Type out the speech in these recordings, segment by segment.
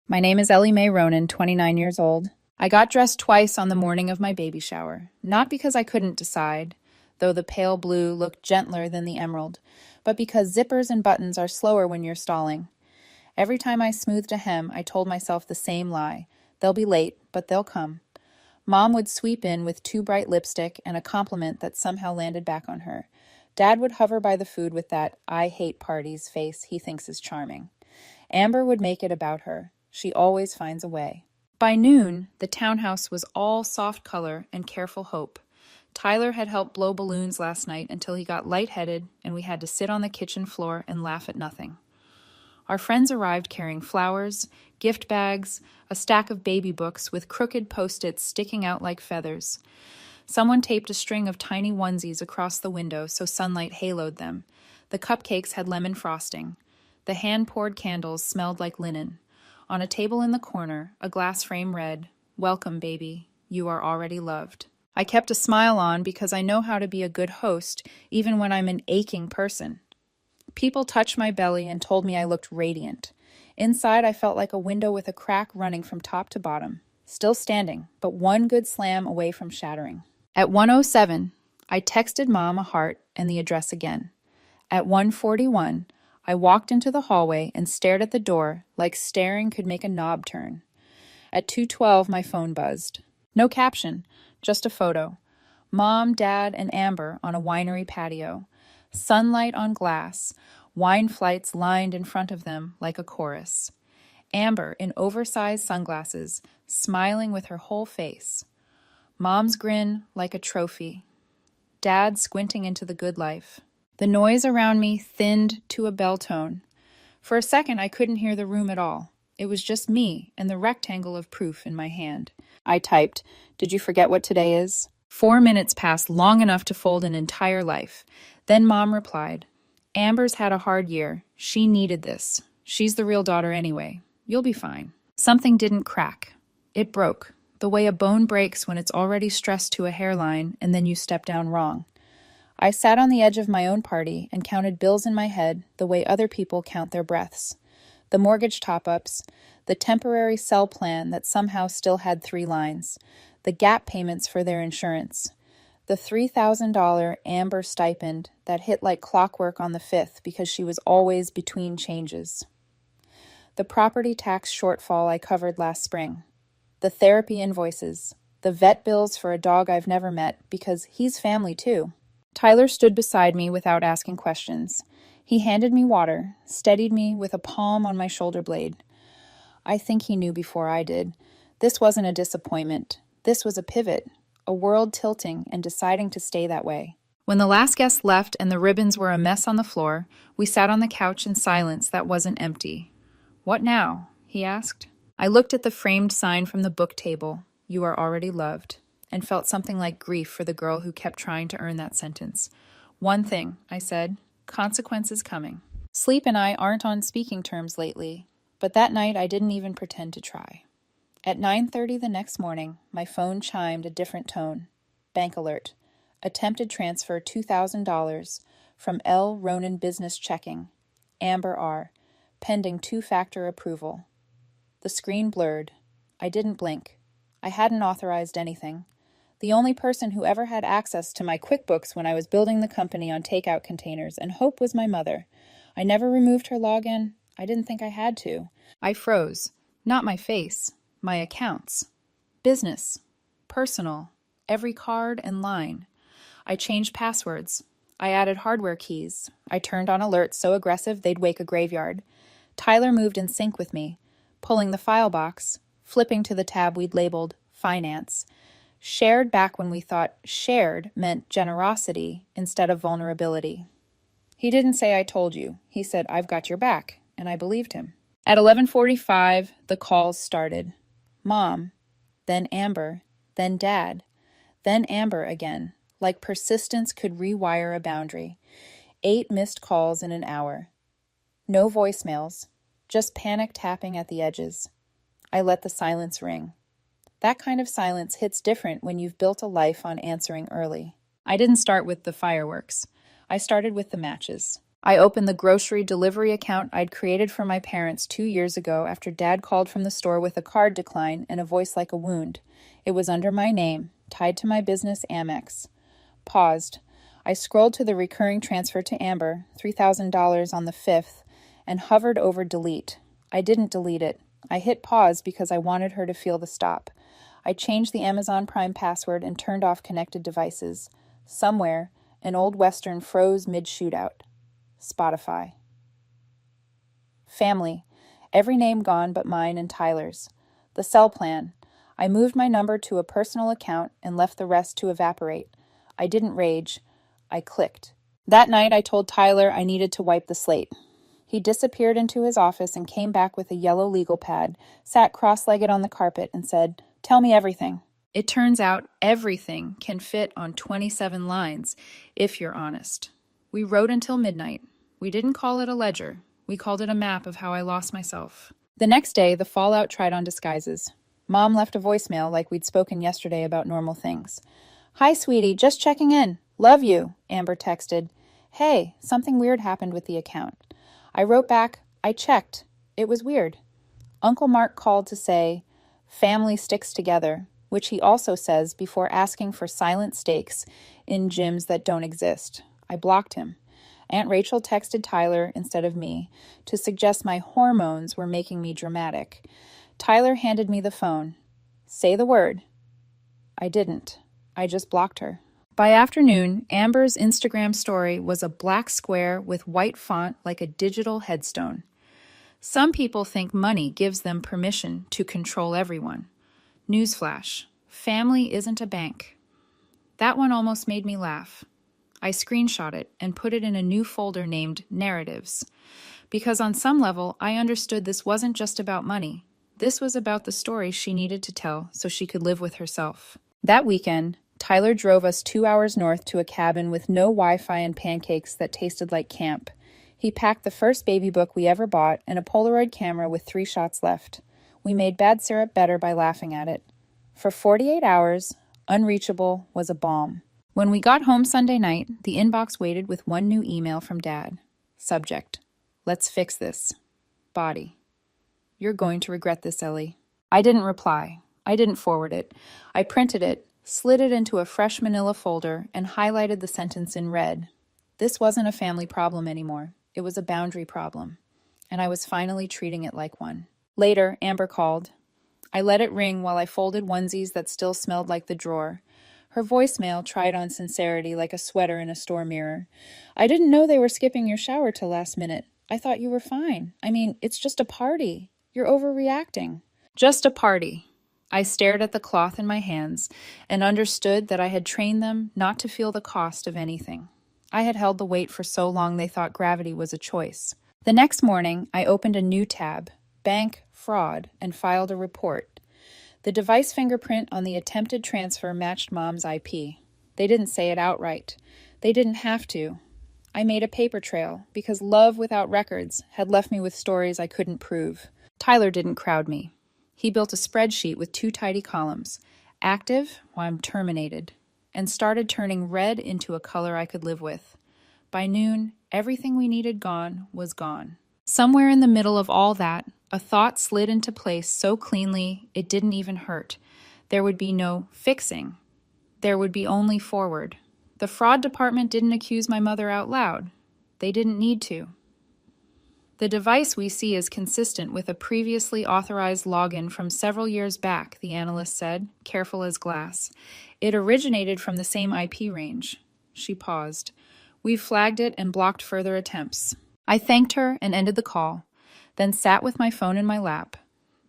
My name is Ellie Mae Ronan, 29 years old. I got dressed twice on the morning of my baby shower, not because I couldn't decide, though the pale blue looked gentler than the emerald, but because zippers and buttons are slower when you're stalling. Every time I smoothed a hem, I told myself the same lie. They'll be late, but they'll come. Mom would sweep in with too bright lipstick and a compliment that somehow landed back on her. Dad would hover by the food with that "I hate parties" face he thinks is charming. Amber would make it about her. She always finds a way. By noon, the townhouse was all soft color and careful hope. Tyler had helped blow balloons last night until he got lightheaded, and we had to sit on the kitchen floor and laugh at nothing. Our friends arrived carrying flowers, gift bags, a stack of baby books with crooked post-its sticking out like feathers. Someone taped a string of tiny onesies across the window so sunlight haloed them. The cupcakes had lemon frosting. The hand-poured candles smelled like linen. On a table in the corner, a glass frame read, "Welcome, baby. You are already loved." I kept a smile on because I know how to be a good host even when I'm an aching person. People touched my belly and told me I looked radiant. Inside, I felt like a window with a crack running from top to bottom. Still standing, but one good slam away from shattering. At 1:07, I texted Mom a heart and the address again. At 1:41, I walked into the hallway and stared at the door like staring could make a knob turn. At 2:12, my phone buzzed. No caption, just a photo. Mom, Dad, and Amber on a winery patio. Sunlight on glass, wine flights lined in front of them like a chorus. Amber in oversized sunglasses, smiling with her whole face. Mom's grin like a trophy. Dad squinting into the good life. The noise around me thinned to a bell tone. For a second, I couldn't hear the room at all. It was just me and the rectangle of proof in my hand. I typed, "Did you forget what today is?" 4 minutes passed long enough to fold an entire life. Then Mom replied, "Amber's had a hard year. She needed this. She's the real daughter anyway. You'll be fine." Something didn't crack. It broke, the way a bone breaks when it's already stressed to a hairline and then you step down wrong. I sat on the edge of my own party and counted bills in my head the way other people count their breaths. The mortgage top-ups, the temporary cell plan that somehow still had 3 lines, the gap payments for their insurance, the $3,000 Amber stipend that hit like clockwork on the 5th because she was always between changes, the property tax shortfall I covered last spring, the therapy invoices, the vet bills for a dog I've never met because he's family too. Tyler stood beside me without asking questions. He handed me water, steadied me with a palm on my shoulder blade. I think he knew before I did. This wasn't a disappointment. This was a pivot, a world tilting and deciding to stay that way. When the last guest left and the ribbons were a mess on the floor, we sat on the couch in silence that wasn't empty. "What now?" he asked. I looked at the framed sign from the book table, "You are already loved," and felt something like grief for the girl who kept trying to earn that sentence. "One thing," I said, "consequences coming." Sleep and I aren't on speaking terms lately, but that night I didn't even pretend to try. At 9:30 the next morning, my phone chimed a different tone. Bank alert. Attempted transfer $2,000 from L. Ronan Business Checking. Amber R. Pending 2-factor approval. The screen blurred. I didn't blink. I hadn't authorized anything. The only person who ever had access to my QuickBooks when I was building the company on takeout containers and hope was my mother. I never removed her login. I didn't think I had to. I froze. Not my face. My accounts. Business. Personal. Every card and line. I changed passwords. I added hardware keys. I turned on alerts so aggressive they'd wake a graveyard. Tyler moved in sync with me, pulling the file box, flipping to the tab we'd labeled Finance. Shared back when we thought shared meant generosity instead of vulnerability. He didn't say "I told you." He said "I've got your back," and I believed him. At 11:45, the calls started. Mom, then Amber, then Dad, then Amber again, like persistence could rewire a boundary. 8 missed calls in an hour. No voicemails, just panic tapping at the edges. I let the silence ring. That kind of silence hits different when you've built a life on answering early. I didn't start with the fireworks. I started with the matches. I opened the grocery delivery account I'd created for my parents 2 years ago after Dad called from the store with a card decline and a voice like a wound. It was under my name, tied to my business Amex. Paused. I scrolled to the recurring transfer to Amber, $3,000 on the 5th, and hovered over delete. I didn't delete it. I hit pause because I wanted her to feel the stop. I changed the Amazon Prime password and turned off connected devices. Somewhere, an old Western froze mid-shootout. Spotify. Family. Every name gone but mine and Tyler's. The cell plan. I moved my number to a personal account and left the rest to evaporate. I didn't rage. I clicked. That night I told Tyler I needed to wipe the slate. He disappeared into his office and came back with a yellow legal pad, sat cross-legged on the carpet, and said, "Tell me everything." It turns out everything can fit on 27 lines, if you're honest. We wrote until midnight. We didn't call it a ledger. We called it a map of how I lost myself. The next day, the fallout tried on disguises. Mom left a voicemail like we'd spoken yesterday about normal things. "Hi, sweetie, just checking in. Love you," Amber texted. "Hey, something weird happened with the account." I wrote back, "I checked. It was weird." Uncle Mark called to say, "Family sticks together," which he also says before asking for silent stakes in gyms that don't exist. I blocked him. Aunt Rachel texted Tyler instead of me to suggest my hormones were making me dramatic. Tyler handed me the phone. "Say the word." I didn't. I just blocked her. By afternoon, Amber's Instagram story was a black square with white font like a digital headstone. Some people think money gives them permission to control everyone. Newsflash: family isn't a bank. That one almost made me laugh. I screenshot it and put it in a new folder named Narratives, because on some level I understood this wasn't just about money. This was about the story she needed to tell so she could live with herself. That weekend, Tyler drove us 2 hours north to a cabin with no Wi-Fi and pancakes that tasted like camp. He packed the first baby book we ever bought and a Polaroid camera with 3 shots left. We made bad syrup better by laughing at it. For 48 hours, Unreachable was a balm. When we got home Sunday night, the inbox waited with one new email from Dad. Subject: "Let's fix this." Body: "You're going to regret this, Ellie." I didn't reply. I didn't forward it. I printed it, slid it into a fresh manila folder, and highlighted the sentence in red. This wasn't a family problem anymore. It was a boundary problem. And I was finally treating it like one. Later, Amber called. I let it ring while I folded onesies that still smelled like the drawer. Her voicemail tried on sincerity like a sweater in a store mirror. "I didn't know they were skipping your shower till last minute. I thought you were fine. I mean, it's just a party. You're overreacting." Just a party. I stared at the cloth in my hands and understood that I had trained them not to feel the cost of anything. I had held the weight for so long they thought gravity was a choice. The next morning, I opened a new tab, Bank Fraud, and filed a report. The device fingerprint on the attempted transfer matched Mom's IP. They didn't say it outright. They didn't have to. I made a paper trail because love without records had left me with stories I couldn't prove. Tyler didn't crowd me. He built a spreadsheet with 2 tidy columns, active, I'm terminated, and started turning red into a color I could live with. By noon, everything we needed gone was gone. Somewhere in the middle of all that, a thought slid into place so cleanly it didn't even hurt. There would be no fixing. There would be only forward. The fraud department didn't accuse my mother out loud. They didn't need to. The device we see is consistent with a previously authorized login from several years back, the analyst said, careful as glass. It originated from the same IP range. She paused. We've flagged it and blocked further attempts. I thanked her and ended the call, then sat with my phone in my lap,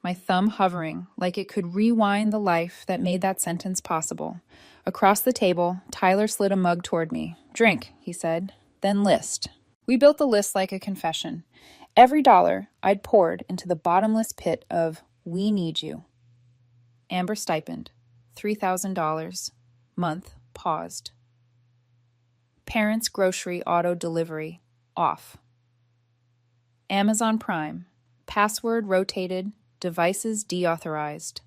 my thumb hovering like it could rewind the life that made that sentence possible. Across the table, Tyler slid a mug toward me. "Drink," he said, "then list." We built the list like a confession. Every dollar I'd poured into the bottomless pit of "We need you." Amber stipend, $3,000. Month paused. Parents' grocery auto delivery, off. Amazon Prime, password rotated, devices deauthorized.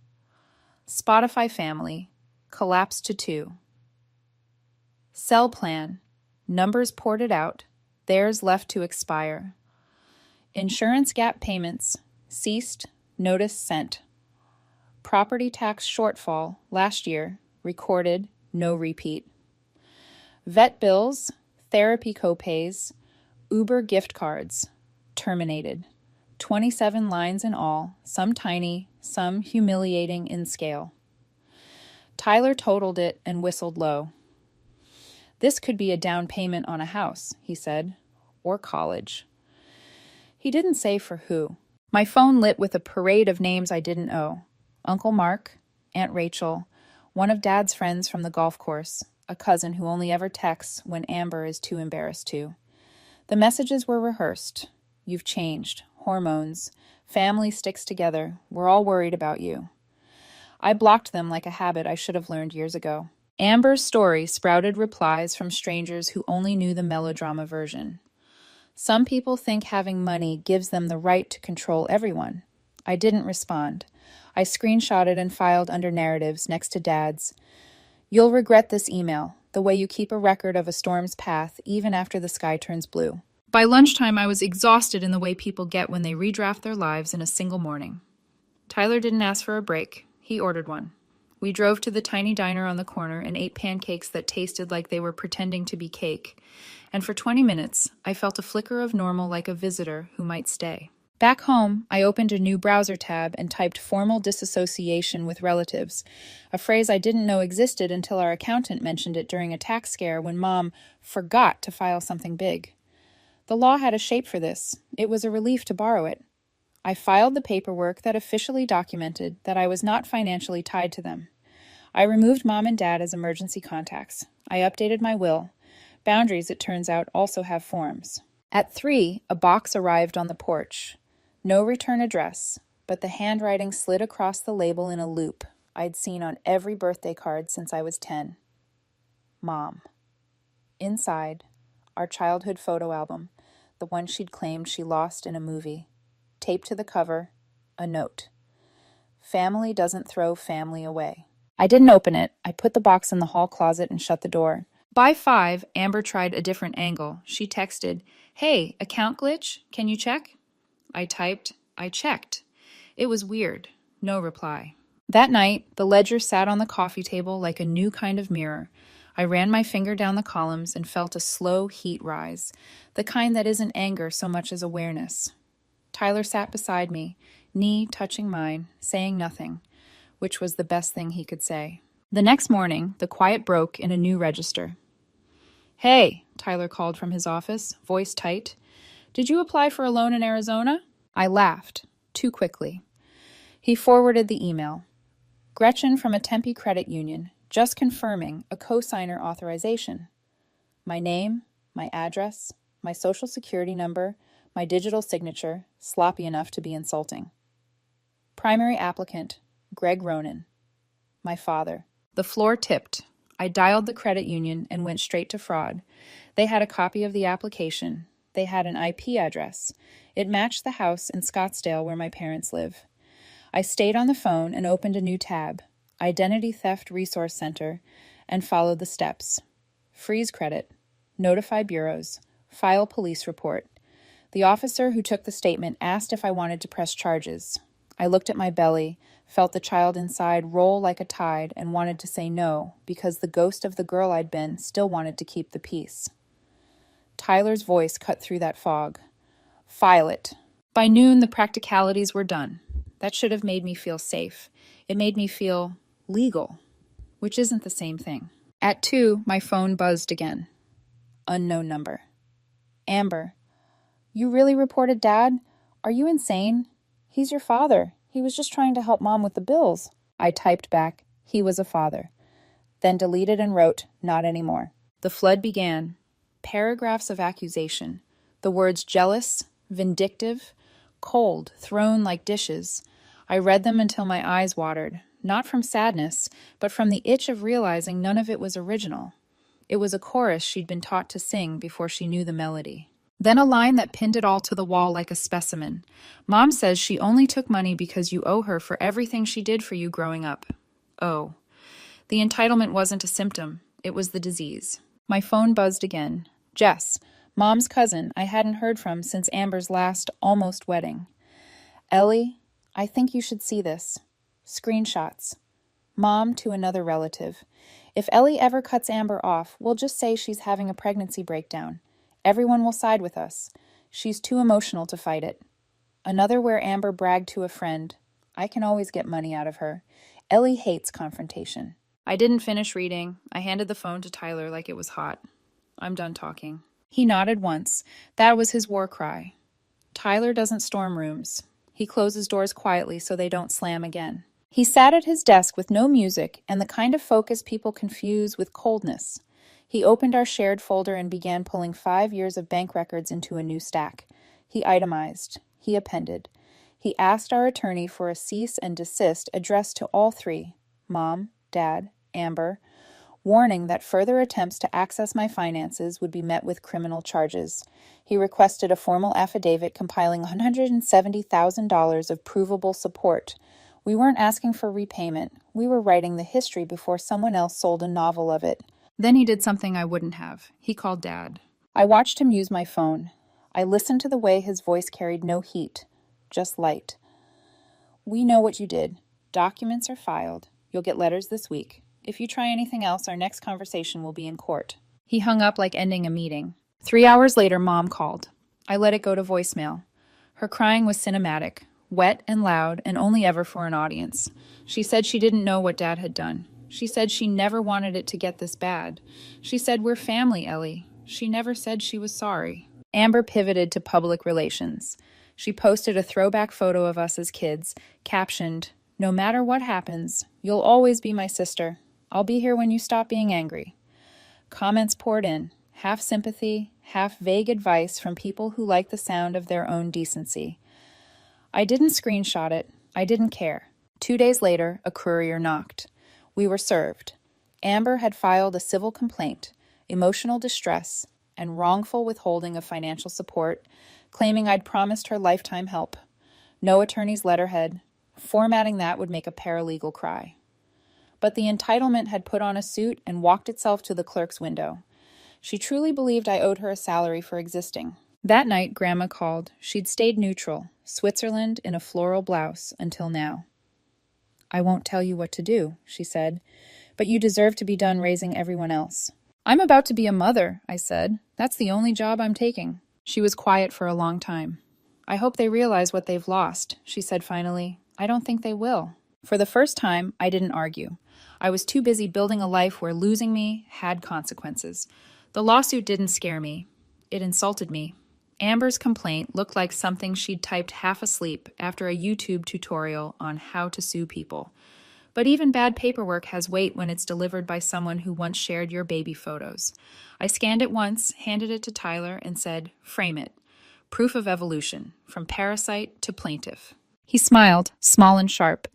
Spotify family, collapsed to 2. Cell plan, numbers ported out, theirs left to expire. Insurance gap payments ceased, notice sent. Property tax shortfall last year recorded, no repeat. Vet bills, therapy copays, Uber gift cards terminated. 27 lines in all, some tiny, some humiliating in scale. Tyler totaled it and whistled low. This could be a down payment on a house, he said, or college. He didn't say for who. My phone lit with a parade of names I didn't owe. Uncle Mark, Aunt Rachel, one of Dad's friends from the golf course, a cousin who only ever texts when Amber is too embarrassed to. The messages were rehearsed. You've changed. Hormones. Family sticks together. We're all worried about you. I blocked them like a habit I should have learned years ago. Amber's story sprouted replies from strangers who only knew the melodrama version. Some people think having money gives them the right to control everyone. I didn't respond. I screenshotted and filed under narratives next to Dad's. You'll regret this email, the way you keep a record of a storm's path even after the sky turns blue. By lunchtime, I was exhausted in the way people get when they redraft their lives in a single morning. Tyler didn't ask for a break. He ordered one. We drove to the tiny diner on the corner and ate pancakes that tasted like they were pretending to be cake. And for 20 minutes, I felt a flicker of normal like a visitor who might stay. Back home, I opened a new browser tab and typed formal disassociation with relatives, a phrase I didn't know existed until our accountant mentioned it during a tax scare when Mom forgot to file something big. The law had a shape for this. It was a relief to borrow it. I filed the paperwork that officially documented that I was not financially tied to them. I removed Mom and Dad as emergency contacts. I updated my will. Boundaries, it turns out, also have forms. At 3, a box arrived on the porch. No return address, but the handwriting slid across the label in a loop I'd seen on every birthday card since I was 10. Mom. Inside, our childhood photo album, the one she'd claimed she lost in a movie. Taped to the cover, a note. Family doesn't throw family away. I didn't open it. I put the box in the hall closet and shut the door. By 5, Amber tried a different angle. She texted, "Hey, account glitch? Can you check?" I typed, "I checked." It was weird. No reply. That night, the ledger sat on the coffee table like a new kind of mirror. I ran my finger down the columns and felt a slow heat rise, the kind that isn't anger so much as awareness. Tyler sat beside me, knee touching mine, saying nothing, which was the best thing he could say. The next morning, the quiet broke in a new register. "Hey," Tyler called from his office, voice tight. "Did you apply for a loan in Arizona?" I laughed, too quickly. He forwarded the email. Gretchen from a Tempe credit union, just confirming a cosigner authorization. My name, my address, my social security number, my digital signature, sloppy enough to be insulting. Primary applicant, Greg Ronan. My father. The floor tipped. I dialed the credit union and went straight to fraud. They had a copy of the application. They had an IP address. It matched the house in Scottsdale where my parents live. I stayed on the phone and opened a new tab, Identity Theft Resource Center, and followed the steps. Freeze credit. Notify bureaus. File police report. The officer who took the statement asked if I wanted to press charges. I looked at my belly, felt the child inside roll like a tide, and wanted to say no, because the ghost of the girl I'd been still wanted to keep the peace. Tyler's voice cut through that fog. File it. By noon, the practicalities were done. That should have made me feel safe. It made me feel legal, which isn't the same thing. At 2, my phone buzzed again. Unknown number. Amber. You really reported Dad? Are you insane? He's your father. He was just trying to help Mom with the bills. I typed back, he was a father. Then deleted and wrote, not anymore. The flood began. Paragraphs of accusation. The words jealous, vindictive, cold, thrown like dishes. I read them until my eyes watered, not from sadness, but from the itch of realizing none of it was original. It was a chorus she'd been taught to sing before she knew the melody. Then a line that pinned it all to the wall like a specimen. Mom says she only took money because you owe her for everything she did for you growing up. Oh. The entitlement wasn't a symptom. It was the disease. My phone buzzed again. Jess, Mom's cousin I hadn't heard from since Amber's last almost wedding. Ellie, I think you should see this. Screenshots. Mom to another relative. If Ellie ever cuts Amber off, we'll just say she's having a pregnancy breakdown. Everyone will side with us. She's too emotional to fight it. Another where Amber bragged to a friend. I can always get money out of her. Ellie hates confrontation. I didn't finish reading. I handed the phone to Tyler like it was hot. I'm done talking. He nodded once. That was his war cry. Tyler doesn't storm rooms. He closes doors quietly so they don't slam again. He sat at his desk with no music and the kind of focus people confuse with coldness. He opened our shared folder and began pulling 5 years of bank records into a new stack. He itemized. He appended. He asked our attorney for a cease and desist addressed to all three, Mom, Dad, Amber, warning that further attempts to access my finances would be met with criminal charges. He requested a formal affidavit compiling $170,000 of provable support. We weren't asking for repayment. We were writing the history before someone else sold a novel of it. Then he did something I wouldn't have. He called Dad. I watched him use my phone. I listened to the way his voice carried no heat, just light. We know what you did. Documents are filed. You'll get letters this week. If you try anything else, our next conversation will be in court. He hung up like ending a meeting. 3 hours later, Mom called. I let it go to voicemail. Her crying was cinematic, wet and loud, and only ever for an audience. She said she didn't know what Dad had done. She said she never wanted it to get this bad. She said, "We're family, Ellie." She never said she was sorry. Amber pivoted to public relations. She posted a throwback photo of us as kids, captioned, "No matter what happens, you'll always be my sister. I'll be here when you stop being angry." Comments poured in, half sympathy, half vague advice from people who like the sound of their own decency. I didn't screenshot it. I didn't care. 2 days later, a courier knocked. We were served. Amber had filed a civil complaint, emotional distress, and wrongful withholding of financial support, claiming I'd promised her lifetime help. No attorney's letterhead. Formatting that would make a paralegal cry. But the entitlement had put on a suit and walked itself to the clerk's window. She truly believed I owed her a salary for existing. That night, Grandma called. She'd stayed neutral, Switzerland in a floral blouse, until now. "I won't tell you what to do," she said, "but you deserve to be done raising everyone else." "I'm about to be a mother," I said. "That's the only job I'm taking." She was quiet for a long time. "I hope they realize what they've lost," she said finally. "I don't think they will." For the first time, I didn't argue. I was too busy building a life where losing me had consequences. The lawsuit didn't scare me. It insulted me. Amber's complaint looked like something she'd typed half asleep after a YouTube tutorial on how to sue people. But even bad paperwork has weight when it's delivered by someone who once shared your baby photos. I scanned it once, handed it to Tyler, and said, "Frame it. Proof of evolution, from parasite to plaintiff." He smiled, small and sharp.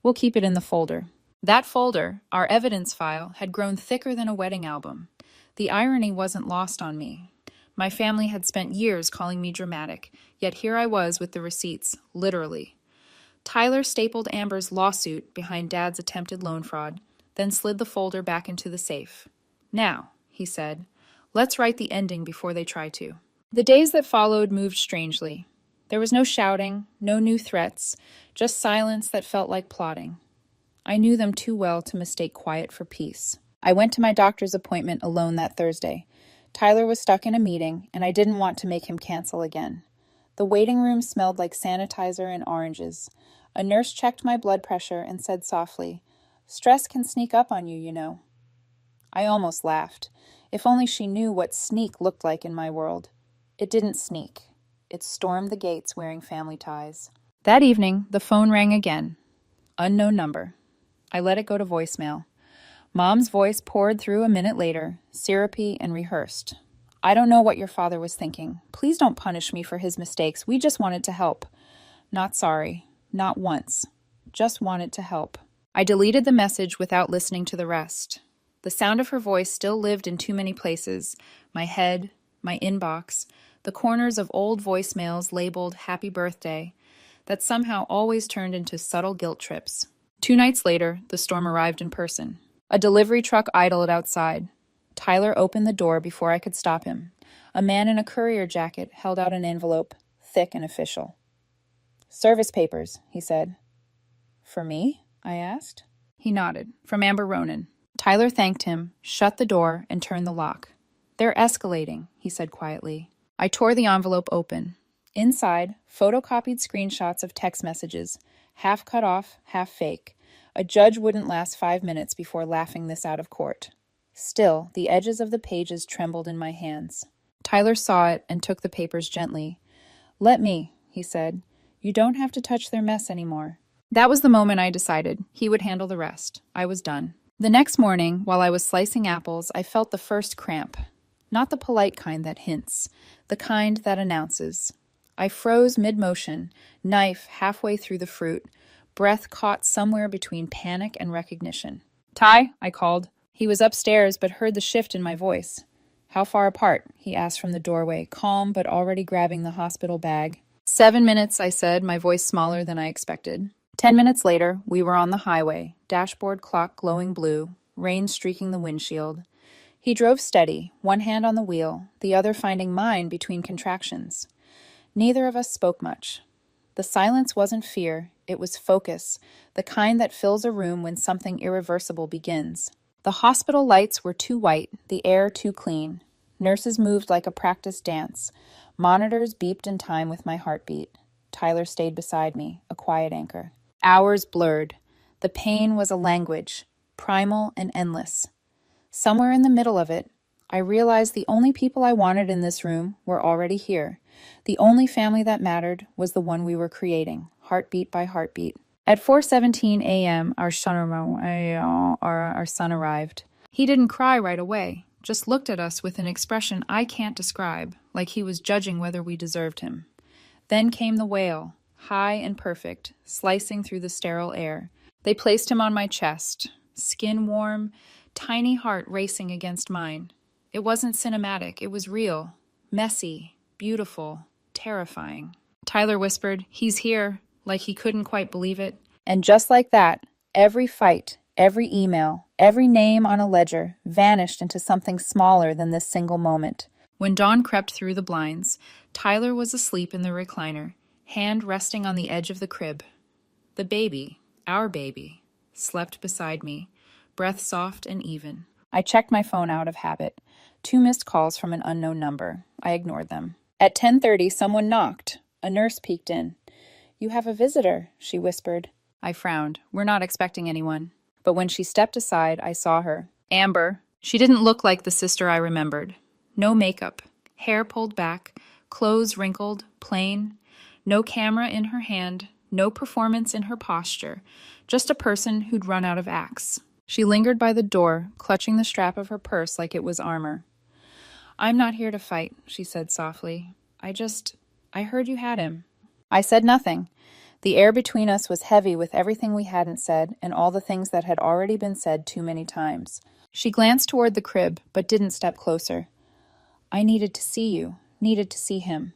"We'll keep it in the folder." That folder, our evidence file, had grown thicker than a wedding album. The irony wasn't lost on me. My family had spent years calling me dramatic, yet here I was with the receipts, literally. Tyler stapled Amber's lawsuit behind Dad's attempted loan fraud, then slid the folder back into the safe. "Now," he said, "let's write the ending before they try to." The days that followed moved strangely. There was no shouting, no new threats, just silence that felt like plotting. I knew them too well to mistake quiet for peace. I went to my doctor's appointment alone that Thursday. Tyler was stuck in a meeting, and I didn't want to make him cancel again. The waiting room smelled like sanitizer and oranges. A nurse checked my blood pressure and said softly, "Stress can sneak up on you, you know." I almost laughed. If only she knew what sneak looked like in my world. It didn't sneak. It stormed the gates wearing family ties. That evening, the phone rang again. Unknown number. I let it go to voicemail. Mom's voice poured through a minute later, syrupy and rehearsed. "I don't know what your father was thinking. Please don't punish me for his mistakes. We just wanted to help." Not sorry. Not once. Just wanted to help. I deleted the message without listening to the rest. The sound of her voice still lived in too many places. My head, my inbox, the corners of old voicemails labeled "Happy Birthday," that somehow always turned into subtle guilt trips. 2 nights later, the storm arrived in person. A delivery truck idled outside. Tyler opened the door before I could stop him. A man in a courier jacket held out an envelope, thick and official. "Service papers," he said. "For me?" I asked. He nodded. "From Amber Ronan." Tyler thanked him, shut the door, and turned the lock. "They're escalating," he said quietly. I tore the envelope open. Inside, photocopied screenshots of text messages, half cut off, half fake. A judge wouldn't last 5 minutes before laughing this out of court. Still, the edges of the pages trembled in my hands. Tyler saw it and took the papers gently. "Let me," he said. "You don't have to touch their mess anymore." That was the moment I decided he would handle the rest. I was done. The next morning, while I was slicing apples, I felt the first cramp. Not the polite kind that hints, the kind that announces. I froze mid-motion, knife halfway through the fruit, breath caught somewhere between panic and recognition. "Ty," I called. He was upstairs but heard the shift in my voice. "How far apart?" he asked from the doorway, calm but already grabbing the hospital bag. 7 minutes, I said, my voice smaller than I expected. 10 minutes later, we were on the highway, dashboard clock glowing blue, rain streaking the windshield. He drove steady, one hand on the wheel, the other finding mine between contractions. Neither of us spoke much. The silence wasn't fear, it was focus, the kind that fills a room when something irreversible begins. The hospital lights were too white, the air too clean. Nurses moved like a practice dance. Monitors beeped in time with my heartbeat. Tyler stayed beside me, a quiet anchor. Hours blurred. The pain was a language, primal and endless. Somewhere in the middle of it, I realized the only people I wanted in this room were already here. The only family that mattered was the one we were creating, heartbeat by heartbeat. At 4:17 a.m., our son arrived. He didn't cry right away, just looked at us with an expression I can't describe, like he was judging whether we deserved him. Then came the wail, high and perfect, slicing through the sterile air. They placed him on my chest, skin warm, tiny heart racing against mine. It wasn't cinematic, it was real, messy, beautiful, terrifying. Tyler whispered, "He's here," like he couldn't quite believe it. And just like that, every fight, every email, every name on a ledger vanished into something smaller than this single moment. When dawn crept through the blinds, Tyler was asleep in the recliner, hand resting on the edge of the crib. The baby, our baby, slept beside me, breath soft and even. I checked my phone out of habit. 2 missed calls from an unknown number. I ignored them. At 10:30, someone knocked. A nurse peeked in. "You have a visitor," she whispered. I frowned. We're not expecting anyone. But when she stepped aside, I saw her. Amber. She didn't look like the sister I remembered. No makeup, hair pulled back, clothes wrinkled, plain. No camera in her hand, no performance in her posture, just a person who'd run out of acts. She lingered by the door, clutching the strap of her purse like it was armor. "I'm not here to fight," she said softly. I heard you had him." I said nothing. The air between us was heavy with everything we hadn't said and all the things that had already been said too many times. She glanced toward the crib, but didn't step closer. "I needed to see you, needed to see him."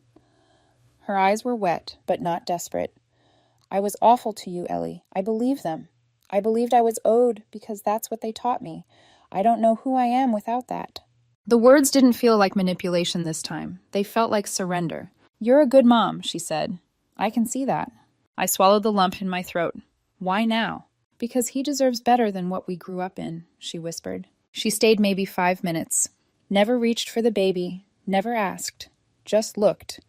Her eyes were wet, but not desperate. "I was awful to you, Ellie. I believed them. I believed I was owed because that's what they taught me. I don't know who I am without that." The words didn't feel like manipulation this time. They felt like surrender. "You're a good mom," she said. "I can see that." I swallowed the lump in my throat. "Why now?" "Because he deserves better than what we grew up in," she whispered. She stayed maybe 5 minutes. Never reached for the baby, never asked, just looked.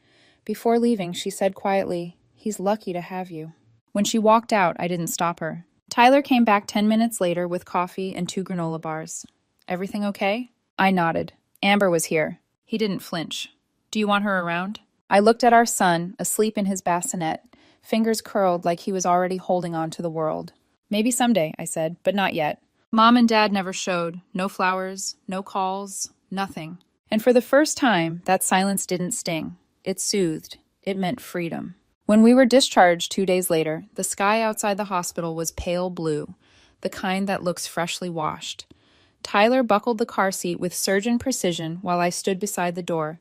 Before leaving, she said quietly, "He's lucky to have you." When she walked out, I didn't stop her. Tyler came back 10 minutes later with coffee and 2 granola bars. "Everything okay?" I nodded. Amber was here. He didn't flinch. "Do you want her around?" I looked at our son, asleep in his bassinet, fingers curled like he was already holding on to the world. "Maybe someday," I said, "but not yet." Mom and Dad never showed. No flowers, no calls, nothing. And for the first time, that silence didn't sting. It soothed. It meant freedom. When we were discharged 2 days later, the sky outside the hospital was pale blue, the kind that looks freshly washed. Tyler buckled the car seat with surgeon precision while I stood beside the door,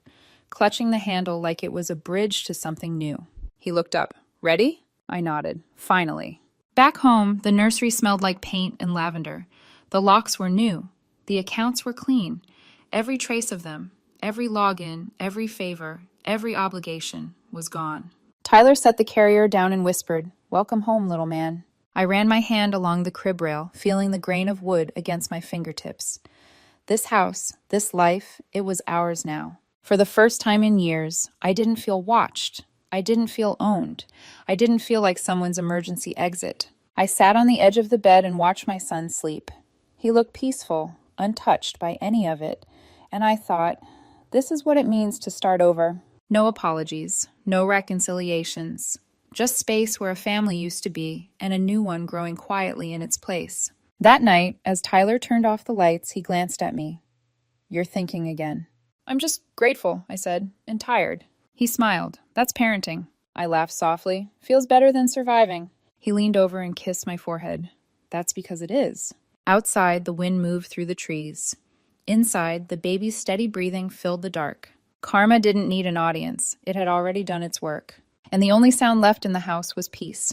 clutching the handle like it was a bridge to something new. He looked up. "Ready?" I nodded. Finally. Back home, the nursery smelled like paint and lavender. The locks were new. The accounts were clean. Every trace of them. Every login, every favor, every obligation was gone. Tyler set the carrier down and whispered, "Welcome home, little man." I ran my hand along the crib rail, feeling the grain of wood against my fingertips. This house, this life, it was ours now. For the first time in years, I didn't feel watched. I didn't feel owned. I didn't feel like someone's emergency exit. I sat on the edge of the bed and watched my son sleep. He looked peaceful, untouched by any of it, and I thought, this is what it means to start over. No apologies, no reconciliations, just space where a family used to be and a new one growing quietly in its place. That night, as Tyler turned off the lights, he glanced at me. "You're thinking again." "I'm just grateful," I said, "and tired." He smiled. "That's parenting." I laughed softly. "Feels better than surviving." He leaned over and kissed my forehead. "That's because it is." Outside, the wind moved through the trees. Inside, the baby's steady breathing filled the dark. Karma didn't need an audience. It had already done its work. And the only sound left in the house was peace.